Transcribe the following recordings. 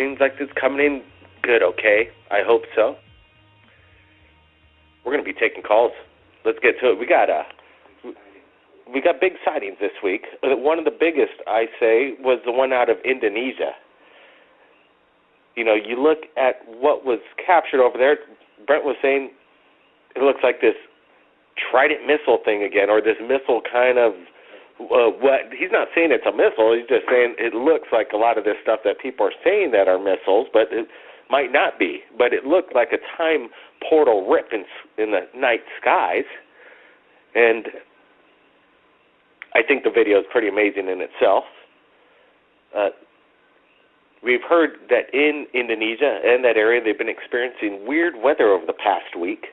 seems like it's coming in good, okay? I hope so. We're going to be taking calls. Let's get to it. We got big sightings this week. One of the biggest, I say, was the one out of Indonesia. You know, you look at what was captured over there. Brent was saying it looks like this Trident missile thing again, or this missile kind of what he's not saying it's a missile. He's just saying it looks like a lot of this stuff that people are saying that are missiles, but it might not be. But it looked like a time portal rip in the night skies, and I think the video is pretty amazing in itself. We've heard that in Indonesia and that area they've been experiencing weird weather over the past week.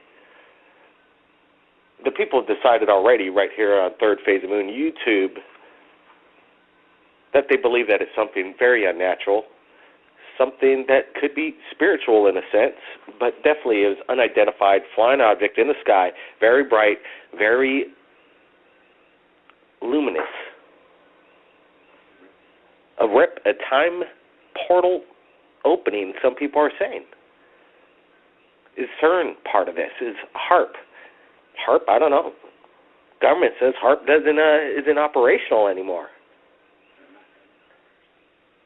The people have decided already right here on Third Phase of Moon YouTube that they believe that it's something very unnatural, something that could be spiritual in a sense, but definitely is unidentified flying object in the sky, very bright, very luminous. A time portal opening, some people are saying. Is CERN part of this? Is HARP? HARP, I don't know. Government says HARP isn't operational anymore.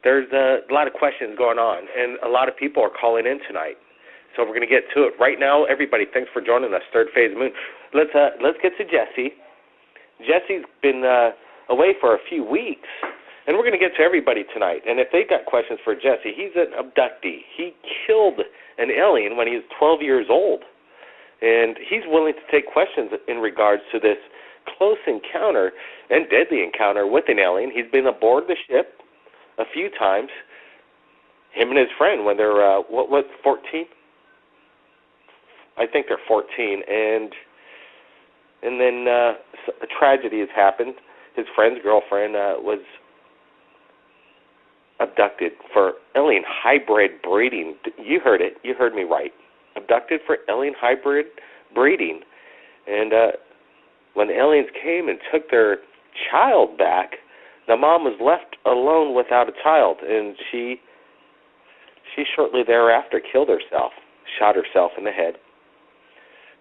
There's a lot of questions going on, and a lot of people are calling in tonight. So we're going to get to it right now. Everybody, thanks for joining us, Third Phase of Moon. Let's get to Jesse. Jesse's been away for a few weeks, and we're going to get to everybody tonight. And if they got questions for Jesse, he's an abductee. He killed an alien when he was 12 years old. And he's willing to take questions in regards to this close encounter and deadly encounter with an alien. He's been aboard the ship a few times, him and his friend, when they're, 14? I think they're 14. And then a tragedy has happened. His friend's girlfriend was abducted for alien hybrid breeding. You heard it. You heard me right. Abducted for alien hybrid breeding. And when the aliens came and took their child back, the mom was left alone without a child, and she shortly thereafter killed herself, shot herself in the head,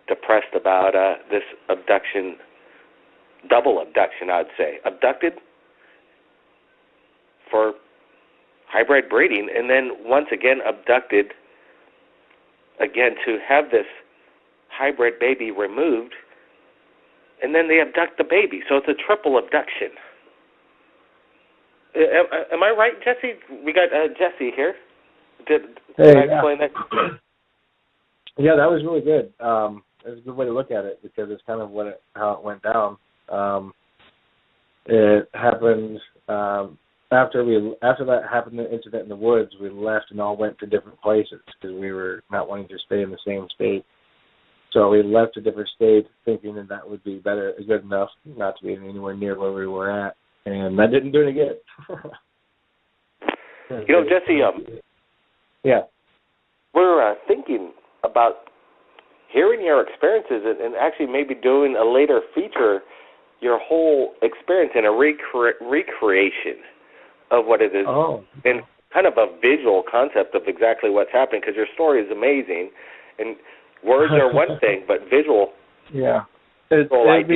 depressed about this abduction, double abduction, I'd say. Abducted for hybrid breeding, and then once again abducted again to have this hybrid baby removed, and then they abduct the baby. So it's a triple abduction. Am I right, Jesse? We got Jesse here. Did I explain that? Yeah, that was really good. It was a good way to look at it because it's kind of how it went down. It happened after that happened, the incident in the woods. We left and all went to different places because we were not wanting to stay in the same state. So we left to different states, thinking that would be good enough not to be anywhere near where we were at, and that didn't do any good. You know, Jesse. Yeah. We're thinking about hearing your experiences and actually maybe doing a later feature, your whole experience in a recreation of what it is, and kind of a visual concept of exactly what's happening, because your story is amazing, and words are one thing, but visual. Yeah, it would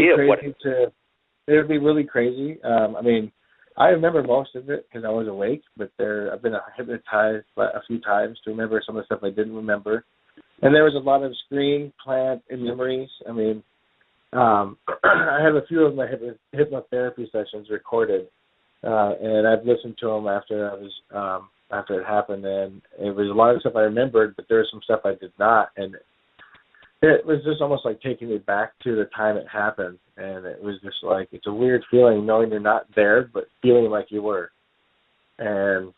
be really crazy. I mean, I remember most of it because I was awake, but I've been hypnotized a few times to remember some of the stuff I didn't remember. And there was a lot of screen plant and memories. I mean, I have a few of my hypnotherapy sessions recorded, and I've listened to them after it happened, and it was a lot of stuff I remembered, but there was some stuff I did not, and it was just almost like taking me back to the time it happened, and it was just like, it's a weird feeling knowing you're not there, but feeling like you were. And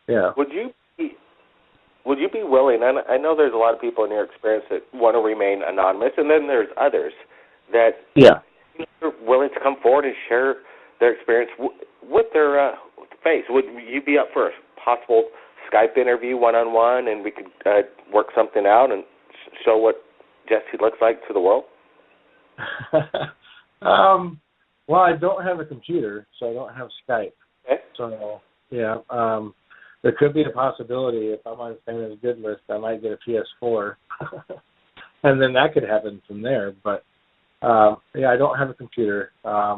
yeah. Would you be willing? And I know there's a lot of people in your experience that want to remain anonymous, and then there's others that are willing to come forward and share their experience with their face. Would you be up for a possible Skype interview one-on-one, and we could work something out and show what Jesse looks like to the world? Well, I don't have a computer, so I don't have Skype. Okay. So, yeah. there could be a possibility if I'm on Santa's good list, I might get a PS4, and then that could happen from there. But yeah, I don't have a computer. I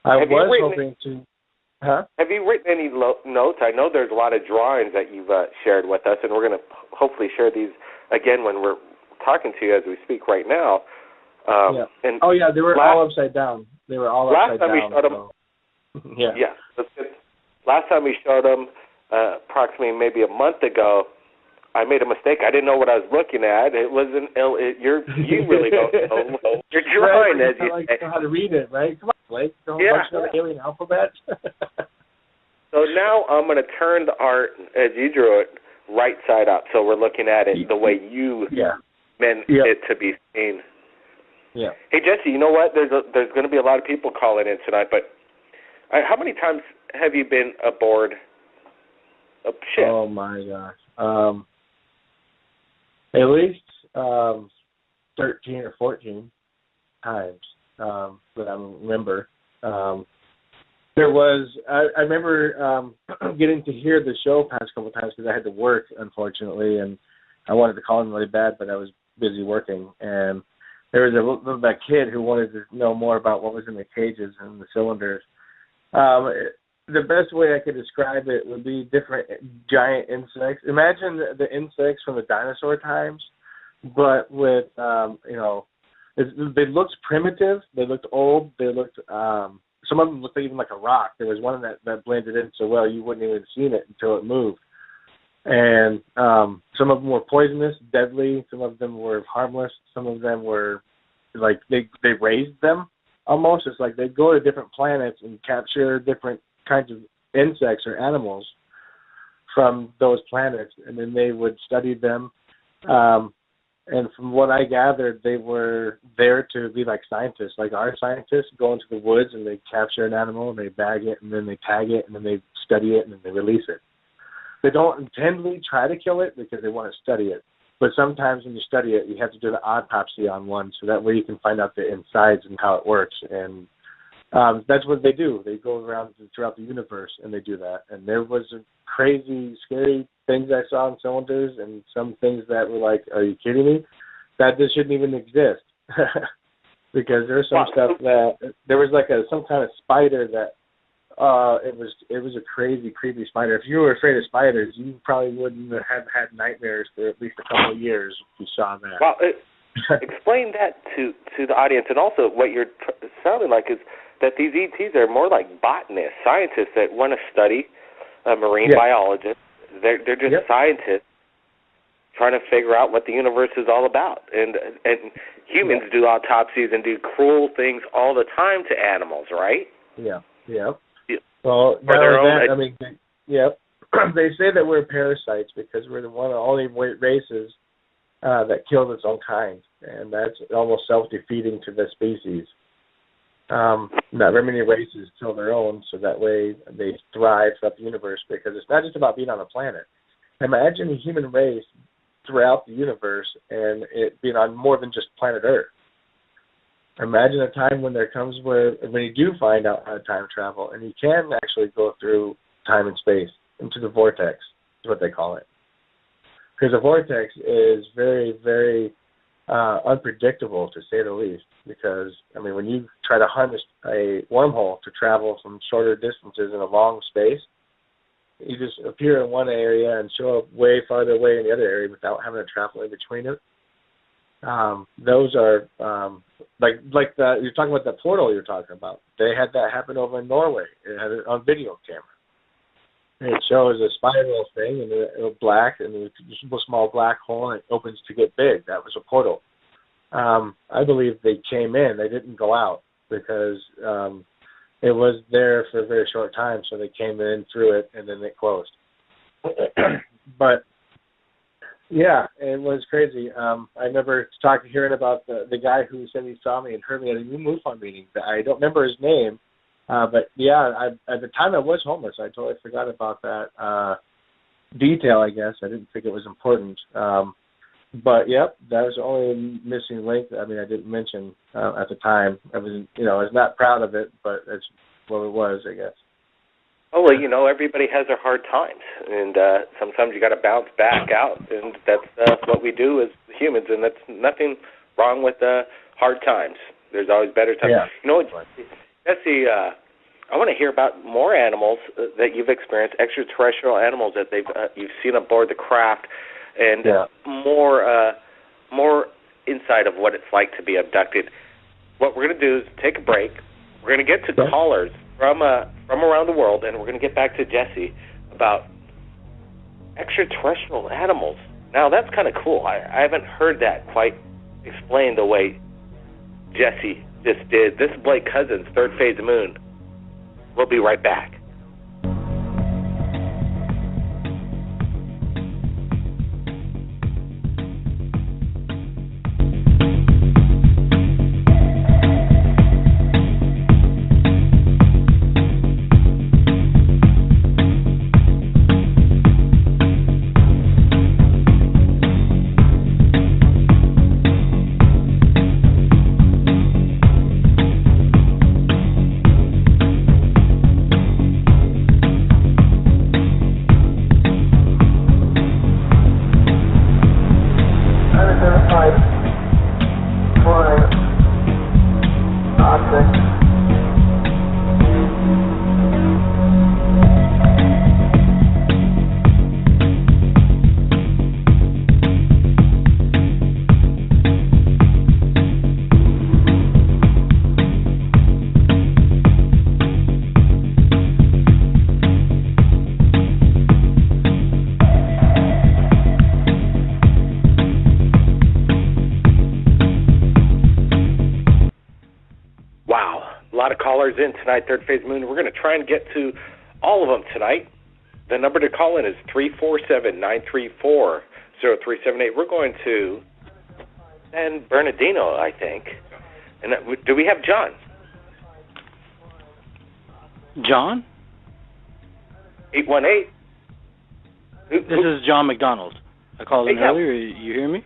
was hoping to. Huh? Have you written any notes? I know there's a lot of drawings that you've shared with us, and we're going to hopefully share these again when we're talking to you as we speak right now. Yeah. And oh, yeah, they were all upside down. They were all upside down. Last time we showed them, yeah. Last time we showed them, approximately maybe a month ago, I made a mistake. I didn't know what I was looking at. It wasn't. You really don't know. You're drawing right, as you say. Know how to read it, right? Come on, Blake. Don't know the alien alphabet. So now I'm going to turn the art as you drew it right side up. So we're looking at it the way you meant it to be seen. Yeah. Hey Jesse, you know what? There's going to be a lot of people calling in tonight. But how many times have you been aboard a ship? Oh my gosh. At least 13 or 14 times that I remember. There was, I remember getting to hear the show past couple of times because I had to work, unfortunately, and I wanted to call him really bad, but I was busy working. And there was that kid who wanted to know more about what was in the cages and the cylinders. The best way I could describe it would be different giant insects. Imagine the insects from the dinosaur times, but with, they looked primitive. They looked old. They looked, some of them looked even like a rock. There was one that blended in so well you wouldn't even have seen it until it moved. And some of them were poisonous, deadly. Some of them were harmless. Some of them were like they raised them almost. It's like they'd go to different planets and capture different kinds of insects or animals from those planets, and then they would study them. And from what I gathered, they were there to be like scientists, like our scientists go into the woods and they capture an animal and they bag it and then they tag it and then they study it and then they release it. They don't intently try to kill it because they want to study it. But sometimes when you study it, you have to do the autopsy on one so that way you can find out the insides and how it works. And that's what they do. They go around throughout the universe and they do that. And there was a crazy, scary things I saw in cylinders and some things that were like, are you kidding me? That this shouldn't even exist. Because there's some stuff that, there was like some kind of spider that, it was a crazy, creepy spider. If you were afraid of spiders, you probably wouldn't have had nightmares for at least a couple of years if you saw that. Well, explain that to the audience, and also what you're sounding like is that these ETs are more like botanists, scientists that want to study marine biologists. They're just scientists trying to figure out what the universe is all about. And humans do autopsies and do cruel things all the time to animals, right? Yeah. Well, they say that we're parasites because we're the one of the only races that kills its own kind, and that's almost self-defeating to the species. Not very many races kill their own, so that way they thrive throughout the universe because it's not just about being on a planet. Imagine a human race throughout the universe and it being on more than just planet Earth. Imagine a time when there comes when you do find out how to time travel and you can actually go through time and space into the vortex, is what they call it. Because the vortex is very, very unpredictable, to say the least. Because, I mean, when you try to harness a wormhole to travel from shorter distances in a long space, you just appear in one area and show up way farther away in the other area without having to travel in between it. Those are like you're talking about that portal you're talking about. They had that happen over in Norway. It had it on video camera. And it shows a spiral thing and it was black and there's a small black hole and it opens to get big. That was a portal. I believe they came in. They didn't go out because it was there for a very short time. So they came in through it and then it closed. But yeah, it was crazy. I remember hearing about the guy who said he saw me and heard me at a new MUFON meeting. I don't remember his name, but yeah, at the time I was homeless. I totally forgot about that detail, I guess. I didn't think it was important. But yep, that was the only missing link. I mean, I didn't mention at the time. I was not proud of it, but that's what it was, I guess. Oh, well, everybody has their hard times, and sometimes you got to bounce back out, and that's what we do as humans, and that's nothing wrong with hard times. There's always better times. Yeah. Jesse, I want to hear about more animals that you've experienced, extraterrestrial animals that you've seen aboard the craft, and more insight of what it's like to be abducted. What we're going to do is take a break. We're going to get to callers from around the world, and we're going to get back to Jesse about extraterrestrial animals. Now, that's kind of cool. I haven't heard that quite explained the way Jesse just did. This is Blake Cousins, Third Phase Moon. We'll be right back. In tonight, Third Phase Moon. We're going to try and get to all of them tonight. The number to call in is 347-934-0378. We're going to San Bernardino, I think. And do we have John? John? 818. This is John McDonald. I called in earlier. You hear me?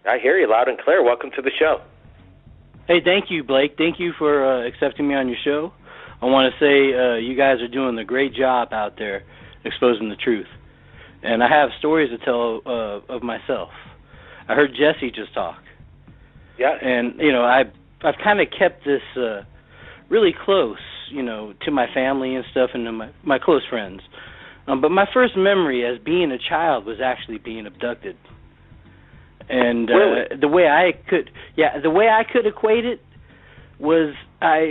I hear you loud and clear. Welcome to the show. Hey, thank you, Blake. Thank you for accepting me on your show. I want to say you guys are doing a great job out there exposing the truth. And I have stories to tell of myself. I heard Jesse just talk. Yeah. And, I've kind of kept this really close, to my family and stuff and to my close friends. But my first memory as being a child was actually being abducted. And the way I could equate it was I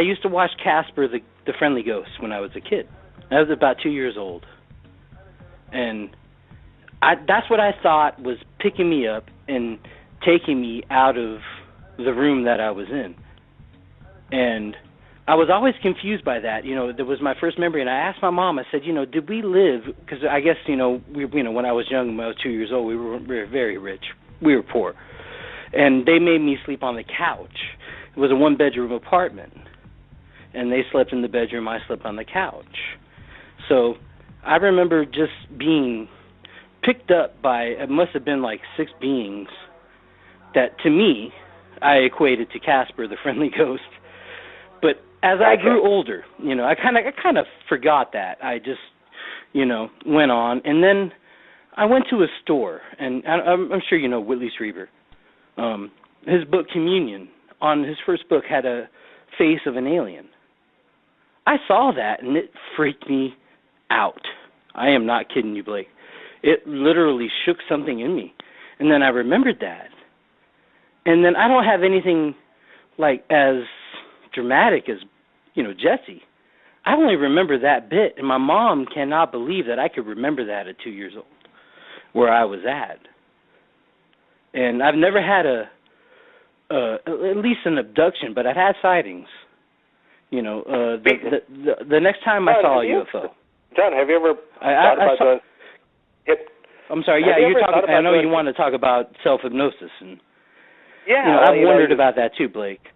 used to watch Casper the Friendly Ghost when I was a kid. I was about 2 years old, and that's what I thought was picking me up and taking me out of the room that I was in. And I was always confused by that. That was my first memory, and I asked my mom. I said, did we live? Because I guess when I was young, when I was 2 years old, we were very rich. We were poor, and they made me sleep on the couch. It was a one-bedroom apartment, and they slept in the bedroom. I slept on the couch. So I remember just being picked up by, it must have been like 6 beings that, to me, I equated to Casper, the Friendly Ghost. But as I grew older, I kind of forgot that. I just, went on, and then I went to a store, and I'm sure you know Whitley Strieber. His book, Communion, on his first book had a face of an alien. I saw that, and it freaked me out. I am not kidding you, Blake. It literally shook something in me. And then I remembered that. And then I don't have anything like as dramatic as, Jesse. I only remember that bit, and my mom cannot believe that I could remember that at 2 years old, where I was at. And I've never had at least an abduction, but I've had sightings. The next time I saw a UFO. John, have you ever thought about doing? I'm sorry. Yeah, you're talking. I know you want to talk about self-hypnosis, and I've wondered about that too, Blake.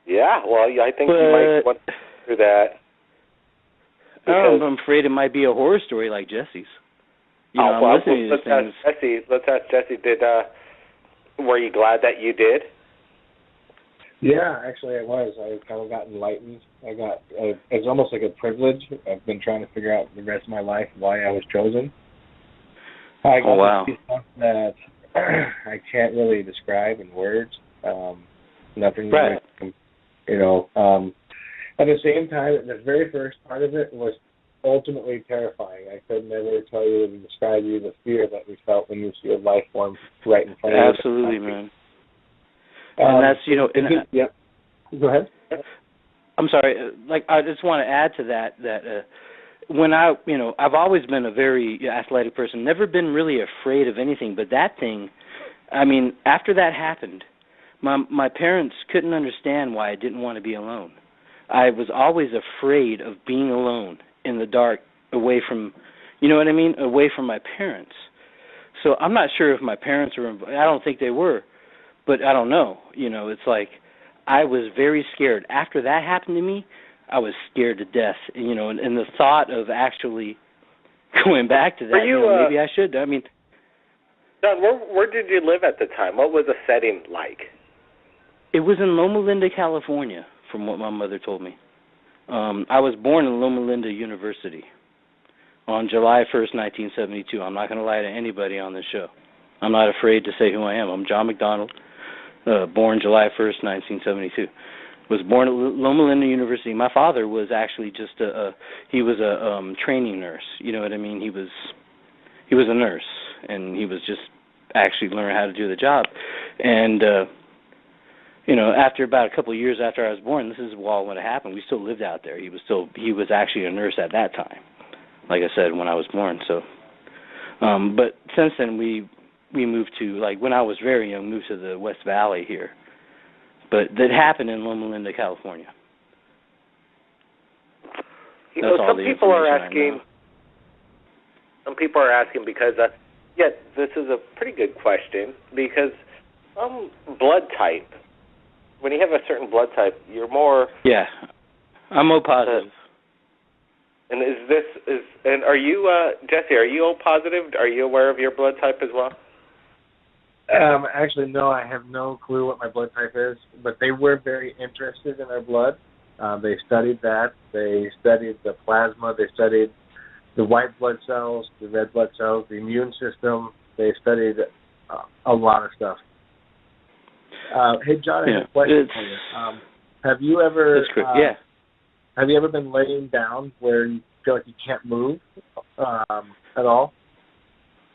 Yeah, well, I think you might want to do that. I'm afraid it might be a horror story like Jesse's. Let's ask Jesse. Were you glad that you did? Yeah, actually, I was. I kind of got enlightened. It's almost like a privilege. I've been trying to figure out the rest of my life why I was chosen. I got wow. to see stuff that I can't really describe in words. Nothing, Right. you know. At the same time, the very first part of it was ultimately terrifying. I could never tell you and describe you the fear that we felt when you see a life form right in front of you. Absolutely, man. And that's, you know, yeah. Go ahead. I'm sorry. Like, I just want to add to that when I've always been a very athletic person, never been really afraid of anything, but that thing, I mean, after that happened, my parents couldn't understand why I didn't want to be alone. I was always afraid of being alone in the dark, away from, you know what I mean, away from my parents. So I'm not sure if my parents were, I don't think they were, but I don't know. You know, it's like I was very scared. After that happened to me, I was scared to death, you know, and the thought of actually going back to that, maybe I should. I mean, John, where did you live at the time? What was the setting like? It was in Loma Linda, California, from what my mother told me. I was born in Loma Linda University on July 1st, 1972. I'm not going to lie to anybody on this show. I'm not afraid to say who I am. I'm John McDonald, born July 1st, 1972. Was born at Loma Linda University. My father was actually just he was a training nurse. You know what I mean? He was a nurse, and he was just actually learning how to do the job. And you know, after about a couple of years after I was born, this is all when it happened. We still lived out there. He was actually a nurse at that time, like I said, when I was born. So, but since then we moved to, like, when I was very young, moved to the West Valley here. But that happened in Loma Linda, California. You know, some people are asking. Some people are asking because, this is a pretty good question because blood type. When you have a certain blood type, you're more. Yeah, I'm O positive. And and are you, Jesse? Are you O positive? Are you aware of your blood type as well? Actually, no. I have no clue what my blood type is, but they were very interested in our blood. They studied that. They studied the plasma. They studied the white blood cells, the red blood cells, the immune system. They studied a lot of stuff. Hey, John, I have a question for you. Have you ever? Have you ever been laying down where you feel like you can't move at all?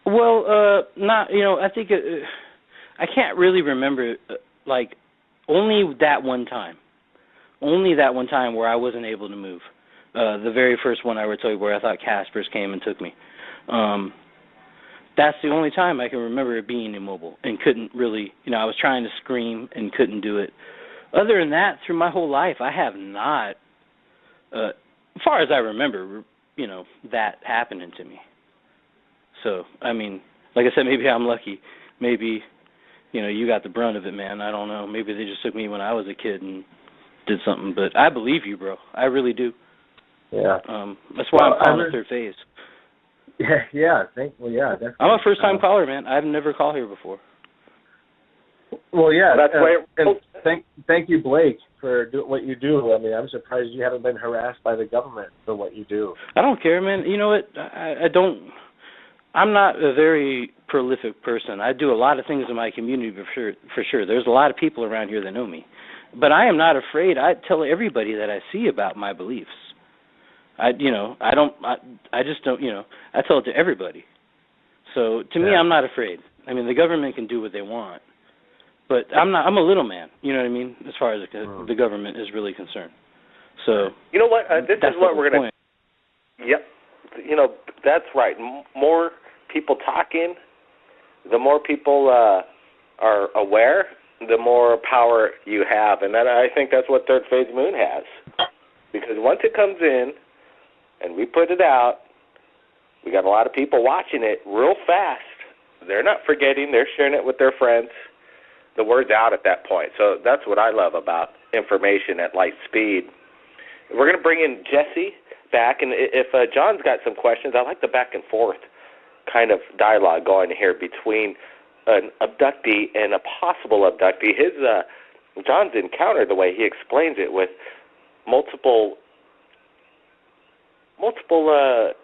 Well, not. You know, I think I can't really remember. Like, only that one time. Only that one time where I wasn't able to move. The very first one I ever told you, where I thought Caspers came and took me. That's the only time I can remember it being immobile and couldn't really, you know, I was trying to scream and couldn't do it. Other than that, through my whole life, I have not, as far as I remember, you know, that happening to me. So, I mean, like I said, maybe I'm lucky. Maybe, you know, you got the brunt of it, man. I don't know. Maybe they just took me when I was a kid and did something. But I believe you, bro. I really do. Yeah. That's why I'm calling it third phase. Yeah, definitely. I'm a first-time caller, man. I've never called here before. Well, yeah. That's thank you, Blake, for what you do. I mean, I'm surprised you haven't been harassed by the government for what you do. I don't care, man. You know what? I'm not a very prolific person. I do a lot of things in my community for sure. There's a lot of people around here that know me. But I am not afraid. I tell everybody that I see about my beliefs. I just don't, you know, I tell it to everybody. So to me, I'm not afraid. I mean, the government can do what they want, but I'm a little man, you know what I mean, as far as the government is really concerned. So you know what? This is what we're going to. Yep. You know, that's right. More people talking, the more people are aware, the more power you have, and I think that's what Third Phase Moon has, because once it comes in. And we put it out. We got a lot of people watching it real fast. They're not forgetting. They're sharing it with their friends. The word's out at that point. So that's what I love about information at light speed. We're going to bring in Jesse back. And if John's got some questions, I like the back and forth kind of dialogue going here between an abductee and a possible abductee. John's encounter, the way he explains it, with multiple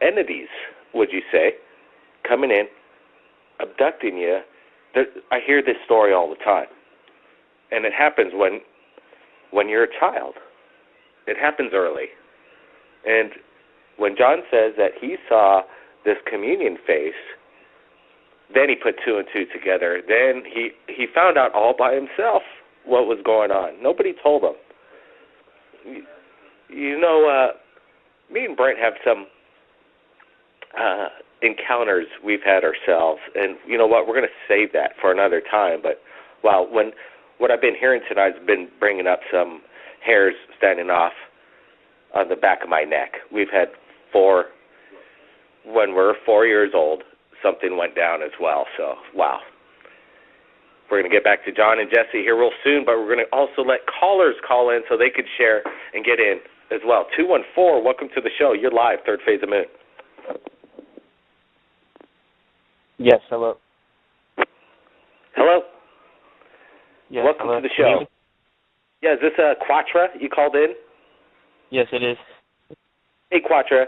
entities, would you say, coming in, abducting you. I hear this story all the time, and it happens when you're a child. It happens early. And when John says that he saw this communion face, then he put two and two together. Then he found out all by himself what was going on. Nobody told him. Me and Brent have some encounters we've had ourselves, and you know what? We're going to save that for another time. But wow, what I've been hearing tonight has been bringing up some hairs standing off on the back of my neck. We've had 4. When we're 4 years old, something went down as well. So wow. We're going to get back to John and Jesse here real soon, but we're going to also let callers call in so they could share and get in as well. 214, welcome to the show. You're live, Third Phase of Moon. Yes, hello. Hello? Yes, welcome hello. to the show. Yeah, is this Quatra you called in? Yes, it is. Hey, Quatra.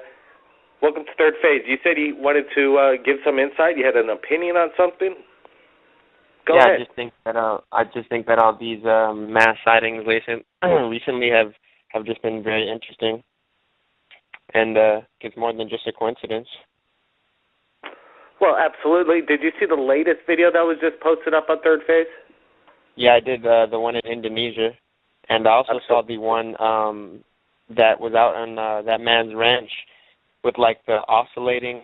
Welcome to Third Phase. You said you wanted to give some insight. You had an opinion on something? Go ahead. I just think that all these mass sightings recently have just been very interesting, and it's more than just a coincidence. Well, absolutely. Did you see the latest video that was just posted up on Third Phase? Yeah, I did the one in Indonesia, and I also saw the one that was out on that man's ranch with like the oscillating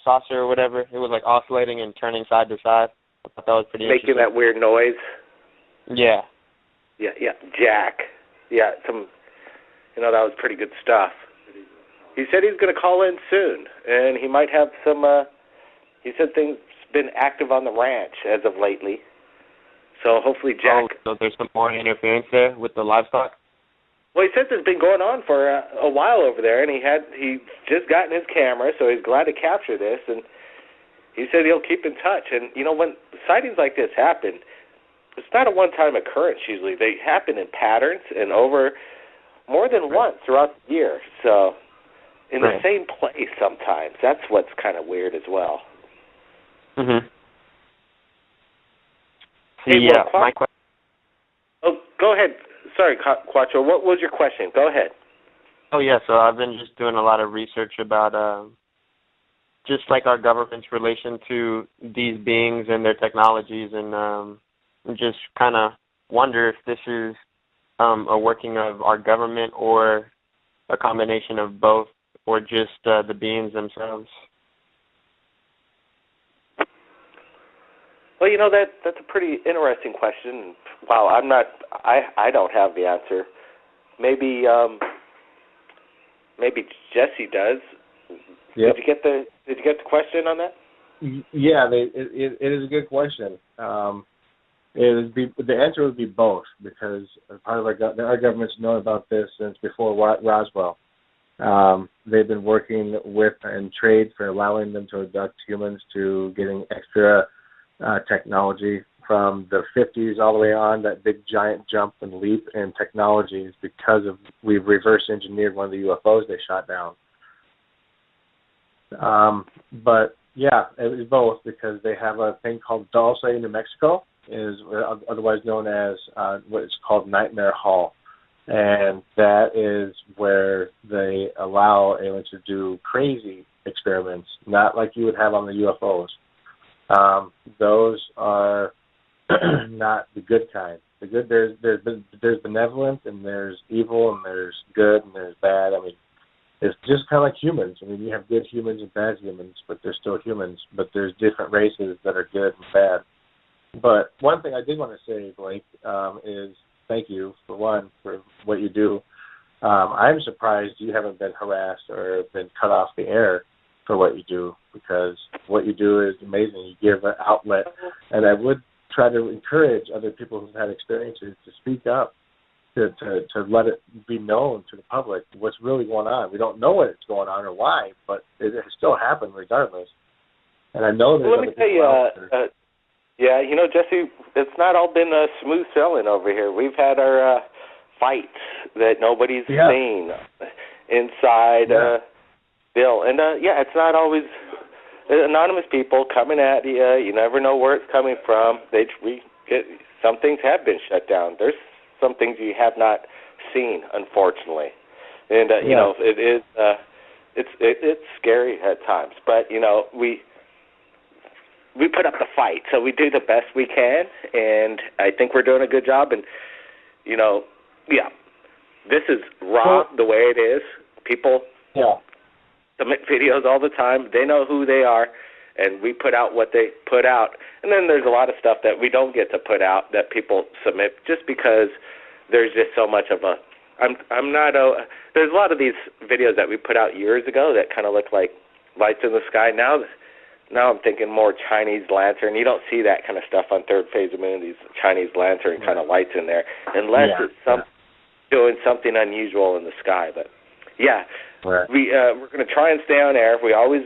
saucer or whatever. It was like oscillating and turning side to side. I thought that was pretty interesting. Making that weird noise. Yeah. Yeah, Jack. Yeah, that was pretty good stuff. He said he's going to call in soon, and he might have some, he said things been active on the ranch as of lately. So hopefully Jack... Oh, so there's some more interference there with the livestock? Well, he says it's been going on for a while over there, and he just gotten his camera, so he's glad to capture this, and he said he'll keep in touch. And, when sightings like this happen, it's not a one-time occurrence usually. They happen in patterns and over more than once throughout the year. So in the same place sometimes. That's what's kind of weird as well. Mm-hmm. Hey, my question. Oh, go ahead. Sorry, Quattro. What was your question? Go ahead. Oh, yeah, so I've been just doing a lot of research about just like our government's relation to these beings and their technologies, and just kind of wonder if this is a working of our government or a combination of both, or just the beings themselves. Well, that's a pretty interesting question. Wow, I don't have the answer. Maybe Jesse does. Yep. Did you get the question on that? Yeah, it is a good question. The answer would be both, because part of our government's known about this since before Roswell. They've been working with and trade for allowing them to abduct humans, to getting extra technology from the 50s all the way on, that big giant jump and leap in technologies, because we've reverse engineered one of the UFOs they shot down. But yeah, it was both, because they have a thing called Dulce, New Mexico, is otherwise known as what is called Nightmare Hall. And that is where they allow aliens to do crazy experiments, not like you would have on the UFOs. Those are not the good kind. The good, there's benevolent, and there's evil, and there's good, and there's bad. I mean, it's just kind of like humans. I mean, you have good humans and bad humans, but they're still humans. But there's different races that are good and bad. But one thing I did want to say, Blake, is thank you, for one, for what you do. I'm surprised you haven't been harassed or been cut off the air for what you do, because what you do is amazing. You give an outlet, and I would try to encourage other people who've had experiences to speak up, to let it be known to the public what's really going on. We don't know what's going on or why, but it still happened regardless. And I know there's Let me tell you, Yeah, Jesse, it's not all been smooth sailing over here. We've had our fights that nobody's seen inside Bill. And, it's not always anonymous people coming at you. You never know where it's coming from. Some things have been shut down. There's some things you have not seen, unfortunately. And, it is it's scary at times. But, we put up the fight, so we do the best we can, and I think we're doing a good job. And, this is raw the way it is. People submit videos all the time. They know who they are, and we put out what they put out. And then there's a lot of stuff that we don't get to put out that people submit just because there's just so much of a there's a lot of these videos that we put out years ago that kind of look like lights in the sky. Now I'm thinking more Chinese lantern. You don't see that kind of stuff on Third Phase of Moon, these Chinese lantern kind of lights in there, unless it's doing something unusual in the sky. But, we're going to try and stay on air. We always,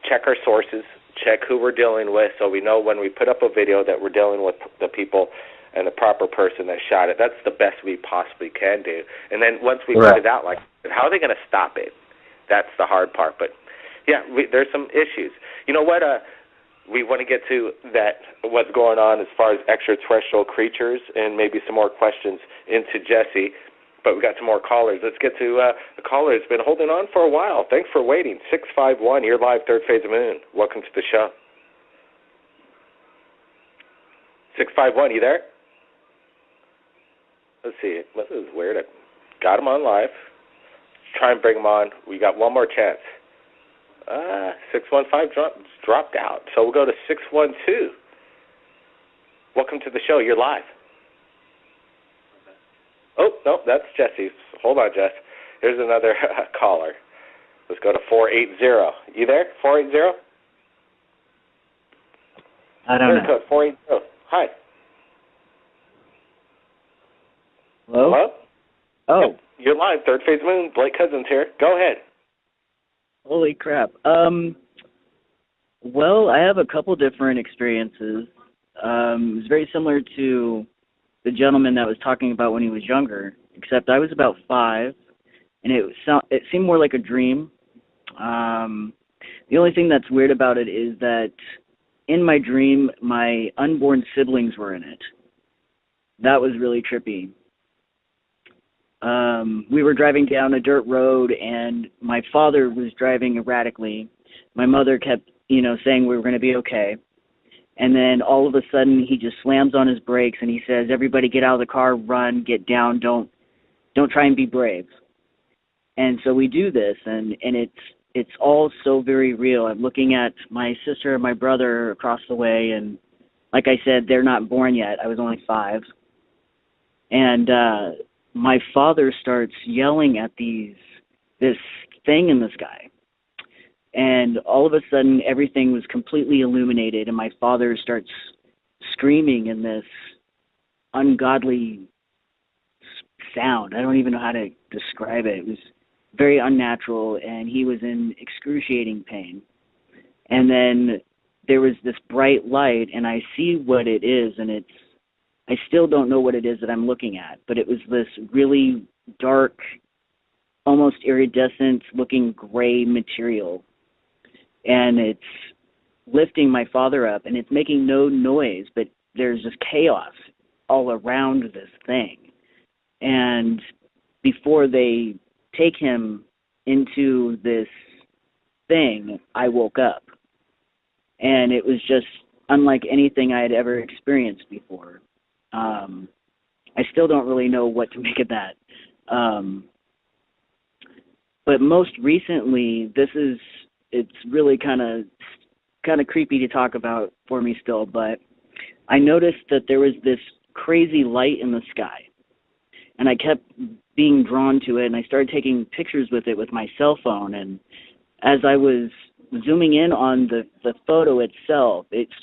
check our sources, check who we're dealing with, so we know when we put up a video that we're dealing with the people and the proper person that shot it. That's the best we possibly can do. And then once we put it out, how are they going to stop it? That's the hard part. But, there's some issues. You know what? We want to get to that, what's going on as far as extraterrestrial creatures, and maybe some more questions into Jesse. But we got some more callers. Let's get to a caller that's been holding on for a while. Thanks for waiting. 651, you're live, Third Phase of Moon. Welcome to the show. 651, you there? Let's see. This is weird. I got him on live. Let's try and bring him on. We got one more chance. 615 dropped out. So we'll go to 612. Welcome to the show. You're live. Oh, no, that's Jesse. Hold on, Jess. Here's another caller. Let's go to 480. You there? 480? I don't know. Code 480. Hi. Hello? Hello? Oh. Yep. You're live. Third Phase Moon. Blake Cousins here. Go ahead. Holy crap. Well, I have a couple different experiences. It was very similar to the gentleman that was talking about when he was younger, except I was about 5, and it seemed more like a dream. The only thing that's weird about it is that in my dream, my unborn siblings were in it. That was really trippy. We were driving down a dirt road, and my father was driving erratically. My mother kept, saying we were going to be okay. And then all of a sudden, he just slams on his brakes, and he says, "Everybody get out of the car, run, get down, don't try and be brave." And so we do this, and it's all so very real. I'm looking at my sister and my brother across the way, and like I said, they're not born yet. I was only 5. And my father starts yelling at this thing in the sky. And all of a sudden, everything was completely illuminated, and my father starts screaming in this ungodly sound. I don't even know how to describe it. It was very unnatural, and he was in excruciating pain. And then there was this bright light, and I see what it is, and I still don't know what it is that I'm looking at, but it was this really dark, almost iridescent-looking gray material. And it's lifting my father up, and it's making no noise, but there's just chaos all around this thing. And before they take him into this thing, I woke up. And it was just unlike anything I had ever experienced before. I still don't really know what to make of that. But most recently, it's really kind of creepy to talk about for me still, but I noticed that there was this crazy light in the sky, and I kept being drawn to it, and I started taking pictures with it with my cell phone, and as I was zooming in on the photo itself, it started